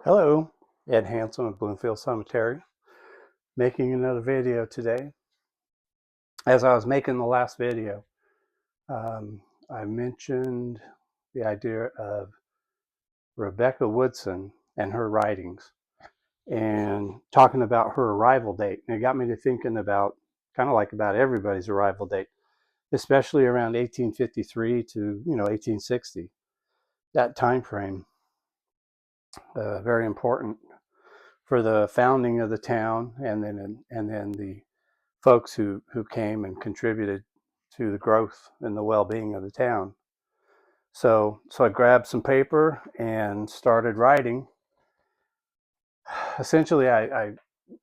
Hello, Ed Hanson of Bloomfield Cemetery, making another video today. As I was making the last video, I mentioned the idea of Rebecca Woodson and her writings and talking about her arrival date. And it got me to thinking about kind of like about everybody's arrival date, especially around 1853 to 1860. That time frame, very important for the founding of the town, and then the folks who came and contributed to the growth and the well-being of the town. So I grabbed some paper and started writing. Essentially, I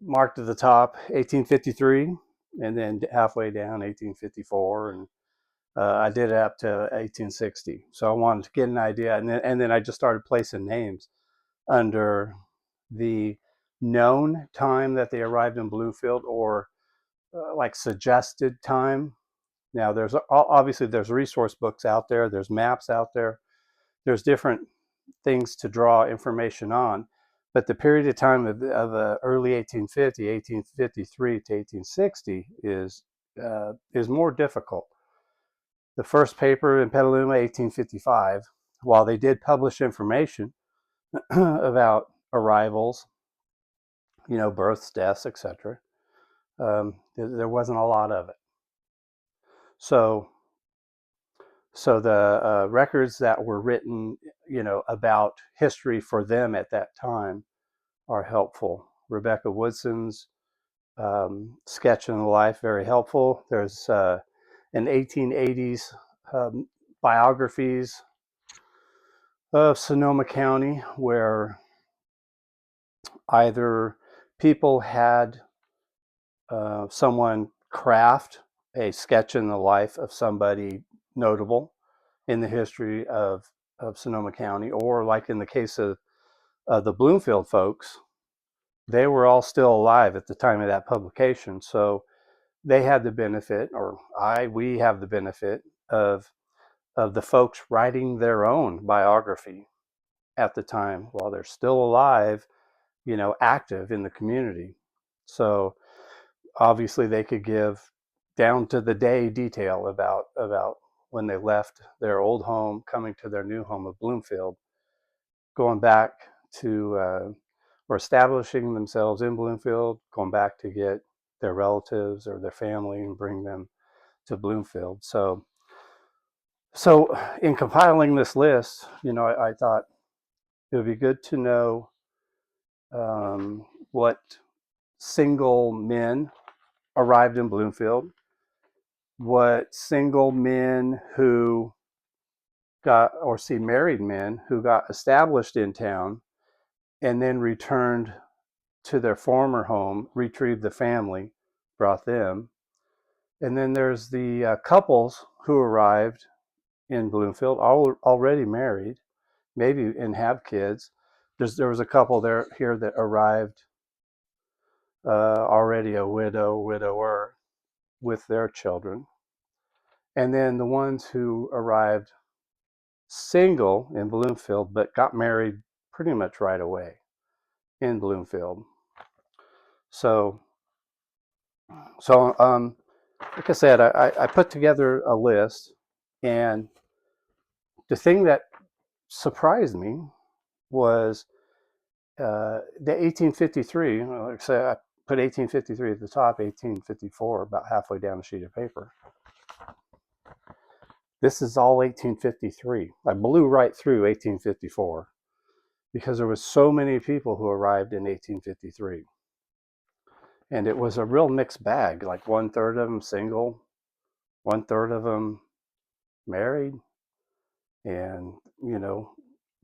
marked at the top 1853, and then halfway down 1854, and I did it up to 1860. So I wanted to get an idea, and then I just started placing names under the known time that they arrived in Bloomfield, or like suggested time. Now, there's obviously there's resource books out there, there's maps out there, there's different things to draw information on, but the period of time of early 1850, 1853 to 1860 is more difficult. The first paper in Petaluma, 1855, while they did publish information about arrivals, births, deaths, etc., there wasn't a lot of it. So So the records that were written, about history for them at that time are helpful. Rebecca Woodson's sketch in the life, very helpful. There's an 1880s biographies of Sonoma County where either people had someone craft a sketch in the life of somebody notable in the history of Sonoma County, or like in the case of the Bloomfield folks, they were all still alive at the time of that publication. So they had the benefit, or we have the benefit of the folks writing their own biography at the time while they're still alive, active in the community. So obviously they could give down to the day detail about when they left their old home, coming to their new home of Bloomfield, going back to or establishing themselves in Bloomfield, going back to get their relatives or their family and bring them to Bloomfield. So in compiling this list, I thought it would be good to know what single men arrived in Bloomfield, what single men who got, or see, married men who got established in town and then returned to their former home, retrieved the family, brought them. And then there's the couples who arrived in Bloomfield, already married, maybe, and have kids. There was a couple here that arrived already a widower with their children. And then the ones who arrived single in Bloomfield but got married pretty much right away in Bloomfield. So, so like I said, I put together a list, and the thing that surprised me was the 1853. Like I said, I put 1853 at the top, 1854 about halfway down the sheet of paper. This is all 1853. I blew right through 1854 because there was so many people who arrived in 1853. And it was a real mixed bag, like one third of them single, one third of them married, and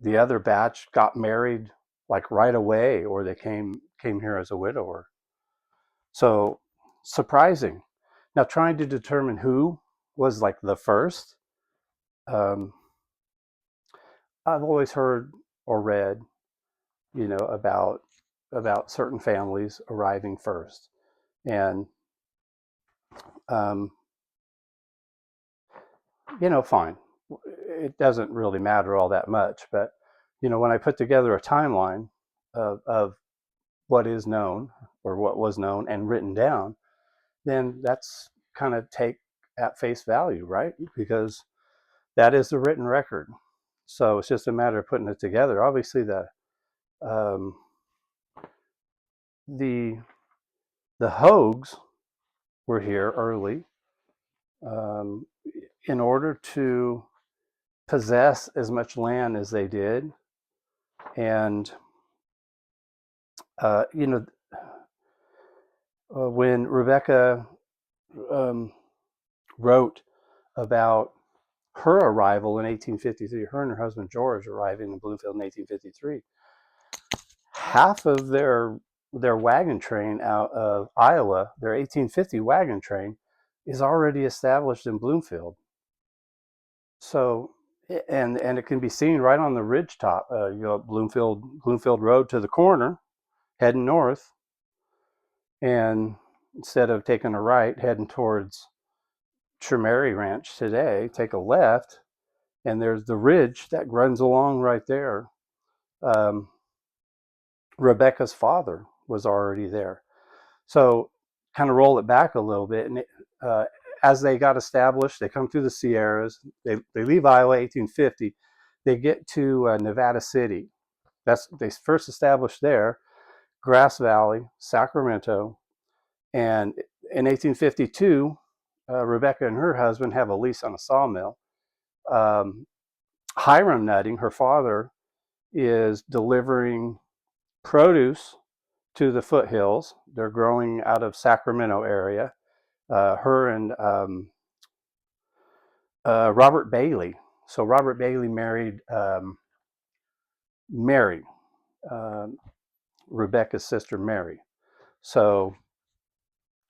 the other batch got married like right away, or they came here as a widower. So surprising. Now, trying to determine who was like the first, um, I've always heard or read, about certain families arriving first, and um, fine. It doesn't really matter all that much, but when I put together a timeline, of what is known or what was known and written down, then that's kind of take at face value, right? Because that is the written record. So it's just a matter of putting it together. Obviously, um, the the Hogues were here early um, in order to possess as much land as they did, and you know, when Rebecca um, wrote about her arrival in 1853, her and her husband George arriving in Bloomfield in 1853, half of their wagon train out of Iowa, their 1850 wagon train, is already established in Bloomfield. So, and it can be seen right on the ridge top. You go up Bloomfield Road to the corner, heading north, and instead of taking a right, heading towards Tremary Ranch today, take a left, and there's the ridge that runs along right there. Um, Rebecca's father was already there. So kind of roll it back a little bit, and as they got established, they come through the Sierras. They leave Iowa 1850. They get to Nevada City. They first established there, Grass Valley, Sacramento, and in 1852, Rebecca and her husband have a lease on a sawmill. Um, Hiram Nutting, her father, is delivering produce to the foothills. They're growing out of Sacramento area. Her and Robert Bailey. So Robert Bailey married Mary, um Rebecca's sister Mary. So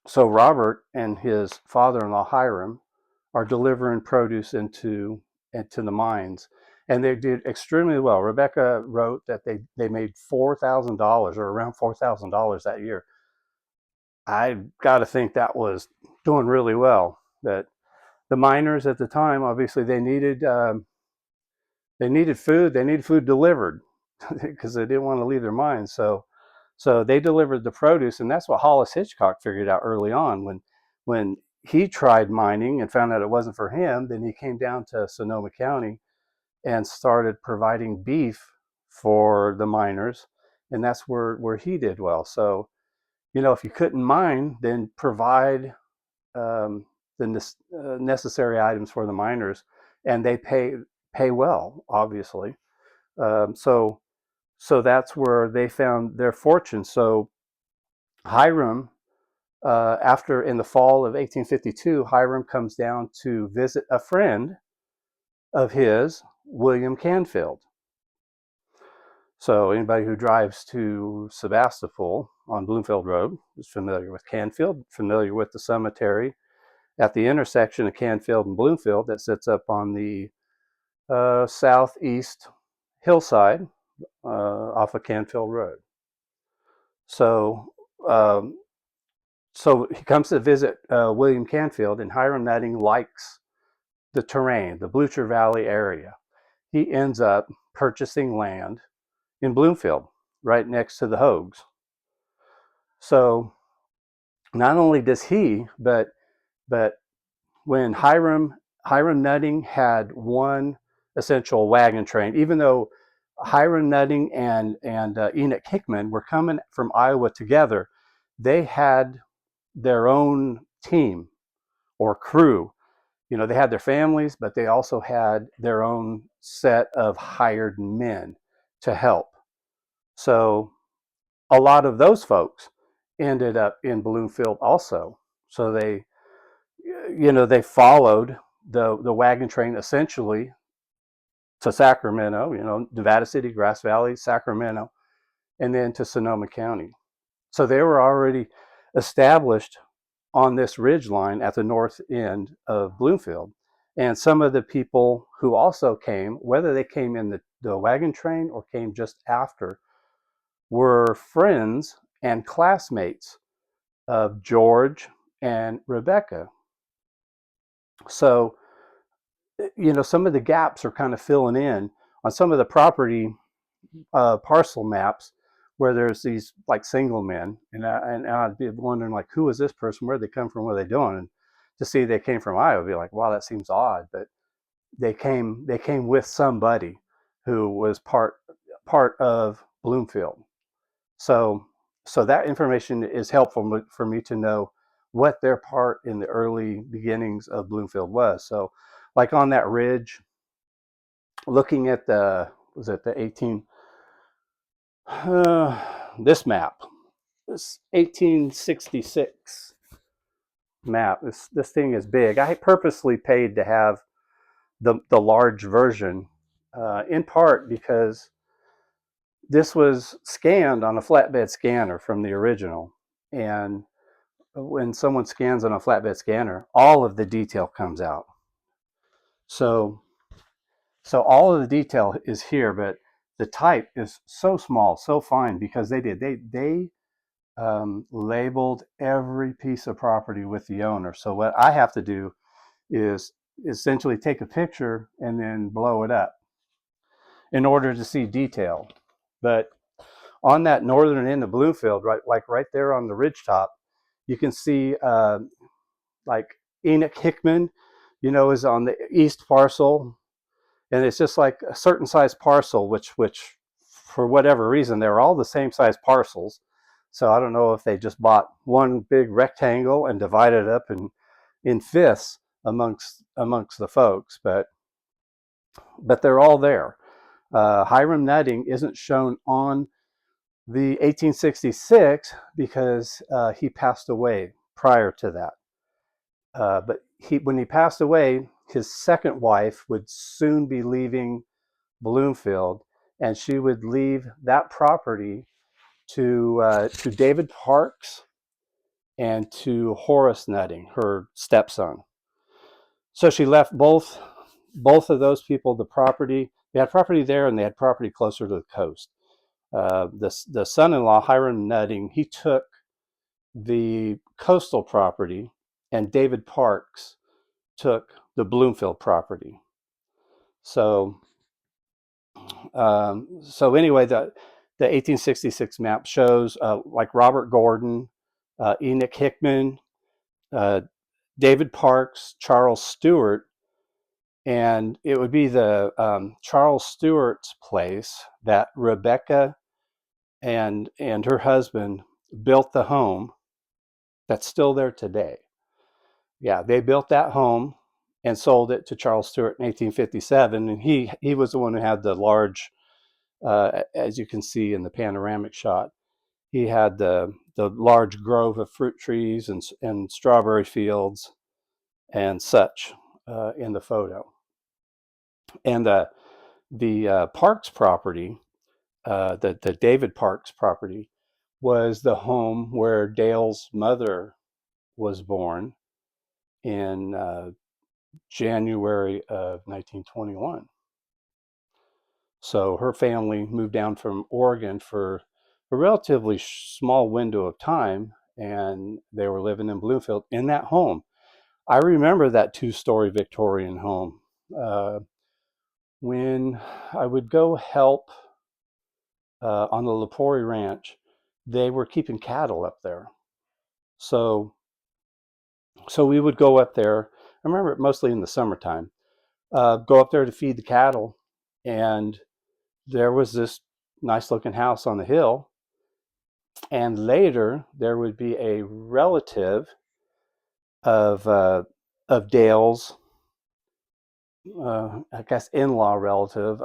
so Robert and his father-in-law Hiram are delivering produce into the mines, and they did extremely well. Rebecca wrote that they made $4,000 or around $4,000 that year. I got to think that was doing really well. That the miners at the time, obviously, they needed food. They needed food delivered because they didn't want to leave their mines. So they delivered the produce, and that's what Hollis Hitchcock figured out early on when he tried mining and found out it wasn't for him. Then he came down to Sonoma County and started providing beef for the miners, and that's where he did well. So if you couldn't mine, then provide um, the necessary items for the miners, and they pay well, obviously. So that's where they found their fortune. So Hiram, after in the fall of 1852, Hiram comes down to visit a friend of his, William Canfield. So anybody who drives to Sebastopol on Bloomfield Road is familiar with Canfield, familiar with the cemetery at the intersection of Canfield and Bloomfield that sits up on the southeast hillside off of Canfield Road. So, um, so he comes to visit William Canfield, and Hiram Nutting likes the terrain, the Blucher Valley area. He ends up purchasing land in Bloomfield, right next to the Hogues. So not only does he, but when Hiram Nutting had one essential wagon train, even though Hiram Nutting and Enoch Hickman were coming from Iowa together, they had their own team or crew. They had their families, but they also had their own set of hired men to help. So a lot of those folks ended up in Bloomfield also. So they followed the wagon train essentially to Sacramento, Nevada City, Grass Valley, Sacramento, and then to Sonoma County. So they were already established on this ridge line at the north end of Bloomfield. And some of the people who also came, whether they came in the wagon train or came just after, were friends and classmates of George and Rebecca. So, some of the gaps are kind of filling in on some of the property parcel maps where there's these like single men, and I'd be wondering like, who is this person? Where did they come from? What are they doing? And to see they came from Iowa, I'd be like, wow, that seems odd. But they came with somebody who was part of Bloomfield. So so that information is helpful for me to know what their part in the early beginnings of Bloomfield was. So like on that ridge, looking at the was it the 18 this map, this 1866 map. This thing is big. I purposely paid to have the large version, in part because this was scanned on a flatbed scanner from the original. And when someone scans on a flatbed scanner, all of the detail comes out. So, so all of the detail is here, but the type is so small, so fine because they labeled every piece of property with the owner. So what I have to do is essentially take a picture and then blow it up in order to see detail. But on that northern end of Bloomfield, right, like right there on the ridge top, you can see like Enoch Hickman, is on the east parcel, and it's just like a certain size parcel, which for whatever reason they're all the same size parcels. So I don't know if they just bought one big rectangle and divided it up in fifths amongst the folks, but they're all there. Hiram Nutting isn't shown on the 1866 because he passed away prior to that. But when he passed away, his second wife would soon be leaving Bloomfield, and she would leave that property to David Parks and to Horace Nutting, her stepson. So she left both of those people the property. They had property there, and they had property closer to the coast. The son-in-law, Hiram Nutting, he took the coastal property, and David Parks took the Bloomfield property. So, so anyway, the 1866 map shows like Robert Gordon, Enoch Hickman, uh, David Parks, Charles Stewart, and it would be the Charles Stewart's place that Rebecca and her husband built the home that's still there today. Yeah, they built that home and sold it to Charles Stewart in 1857, and he was the one who had the large, as you can see in the panoramic shot, he had the large grove of fruit trees and strawberry fields and such in the photo. And the Parks property, the David Parks property, was the home where Dale's mother was born in January of 1921. So her family moved down from Oregon for a relatively small window of time, and they were living in Bloomfield in that home. I remember that two-story Victorian home. When I would go help on the Lepori Ranch, they were keeping cattle up there. So, so we would go up there. I remember it mostly in the summertime. Go up there to feed the cattle, and there was this nice looking house on the hill. And later, there would be a relative of Dale's, I guess, in-law relative,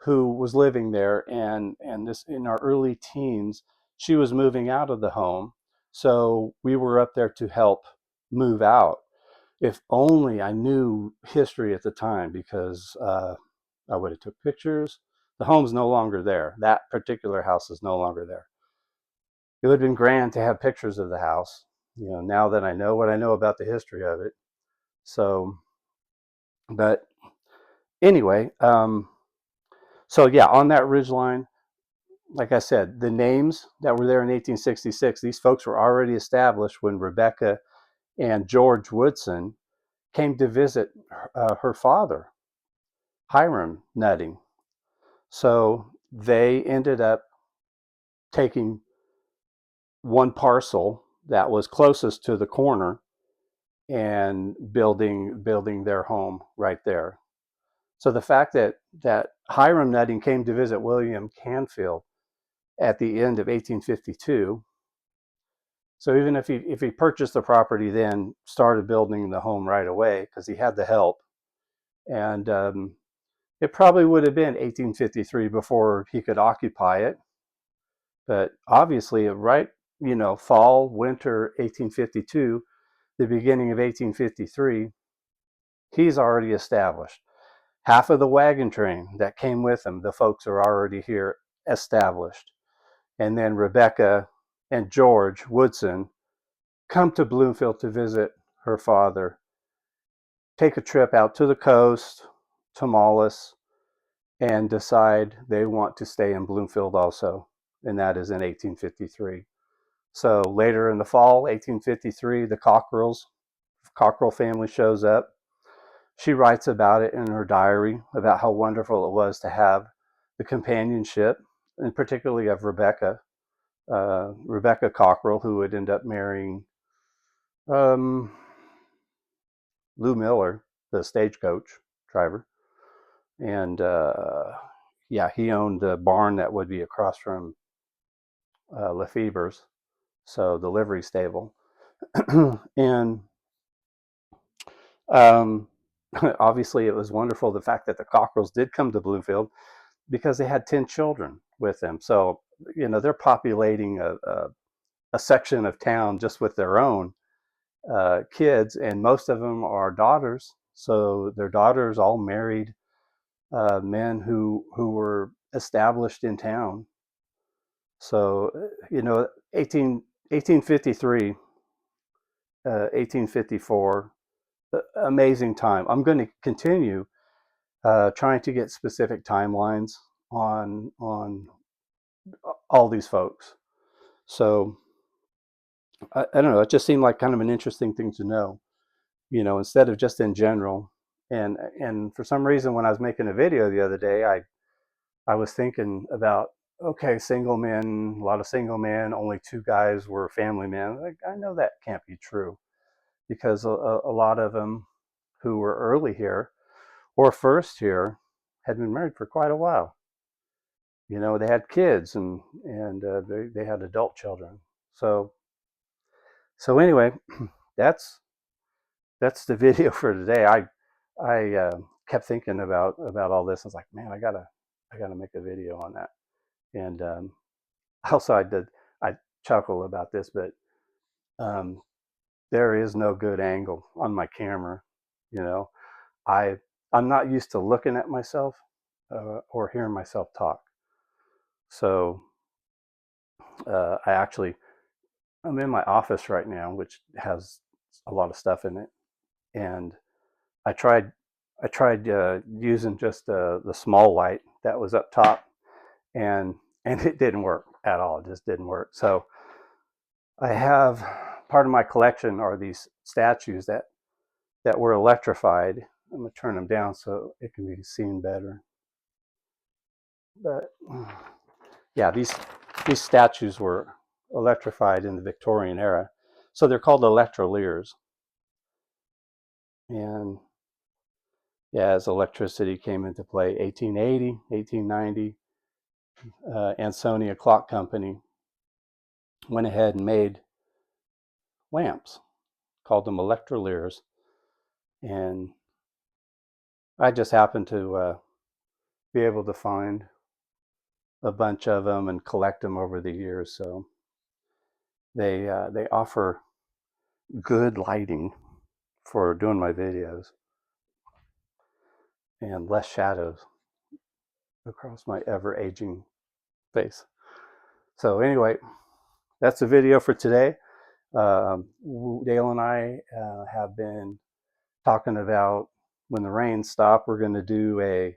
who was living there, and this in our early teens, she was moving out of the home, so we were up there to help move out. If only I knew history at the time, because I would have took pictures. The home's no longer there. That particular house is no longer there. It would have been grand to have pictures of the house, now that I know what I know about the history of it. So, but anyway, so yeah, on that ridge line, like I said, the names that were there in 1866, these folks were already established when Rebecca and George Woodson came to visit her father, Hiram Nutting. So they ended up taking one parcel that was closest to the corner and building their home right there. So the fact that Hiram Nutting came to visit William Canfield at the end of 1852, so even if he purchased the property then, started building the home right away because he had the help, and it probably would have been 1853 before he could occupy it. But obviously, right, fall, winter 1852, the beginning of 1853, he's already established. Half of the wagon train that came with him, the folks are already here established. And then Rebecca and George Woodson come to Bloomfield to visit her father, take a trip out to the coast, to Mollis, and decide they want to stay in Bloomfield also. And that is in 1853. So later in the fall, 1853, the Cockrell family shows up. She writes about it in her diary, about how wonderful it was to have the companionship, and particularly of Rebecca Cockrell, who would end up marrying um, Lou Miller, the stagecoach driver. And yeah, he owned the barn that would be across from Lefebvre's, so the livery stable. And um, obviously, it was wonderful the fact that the Cockrells did come to Bloomfield because they had 10 children with them. So, they're populating a section of town just with their own kids, and most of them are daughters. So their daughters all married men who were established in town. So, 1853, 1854, amazing time. I'm going to continue trying to get specific timelines on all these folks. So I don't know. It just seemed like kind of an interesting thing to know, instead of just in general. And for some reason, when I was making a video the other day, I was thinking about, okay, single men, a lot of single men, only two guys were family men. Like, I know that can't be true because a lot of them who were early here or first here had been married for quite a while. They had kids and they had adult children. So anyway, that's the video for today. I kept thinking about all this. I was like, man, I gotta make a video on that. And also, I chuckle about this, but um, there is no good angle on my camera. You know, I I'm not used to looking at myself or hearing myself talk. So I'm in my office right now, which has a lot of stuff in it, and I tried using just the small light that was up top, and it didn't work at all. It just didn't work. So I have part of my collection are these statues that were electrified. I'm gonna turn them down so it can be seen better. But yeah, these statues were electrified in the Victorian era, so they're called electroliers. And yeah, as electricity came into play, 1880, 1890, Ansonia Clock Company went ahead and made lamps, called them electroliers, and I just happened to be able to find a bunch of them and collect them over the years. So they offer good lighting for doing my videos and less shadows across my ever aging face. So anyway, that's the video for today. Dale and I have been talking about when the rains stop, we're going to do a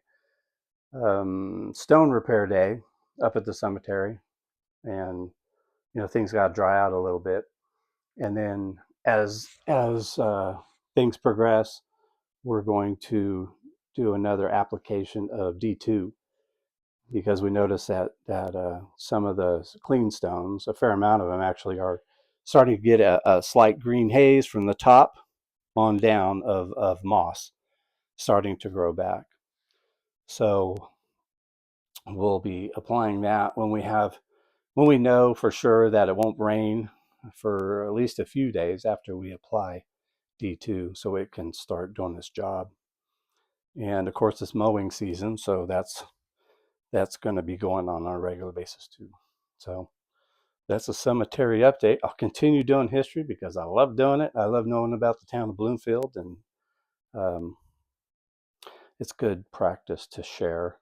stone repair day up at the cemetery, and things got to dry out a little bit, and then as things progress, we're going to do another application of D2, because we noticed that some of the clean stones, a fair amount of them actually, are starting to get a slight green haze from the top on down of moss starting to grow back. So we'll be applying that when we know for sure that it won't rain for at least a few days after we apply D2, so it can start doing this job. And of course, it's mowing season, so that's going to be going on a regular basis too. So that's a cemetery update. I'll continue doing history because I love doing it. I love knowing about the town of Bloomfield, and um, it's good practice to share,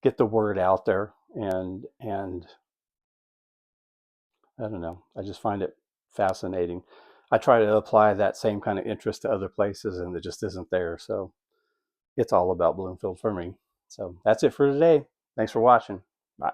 get the word out there, and I don't know. I just find it fascinating. I try to apply that same kind of interest to other places, and it just isn't there. So it's all about Bloomfield for me. So that's it for today. Thanks for watching. Bye.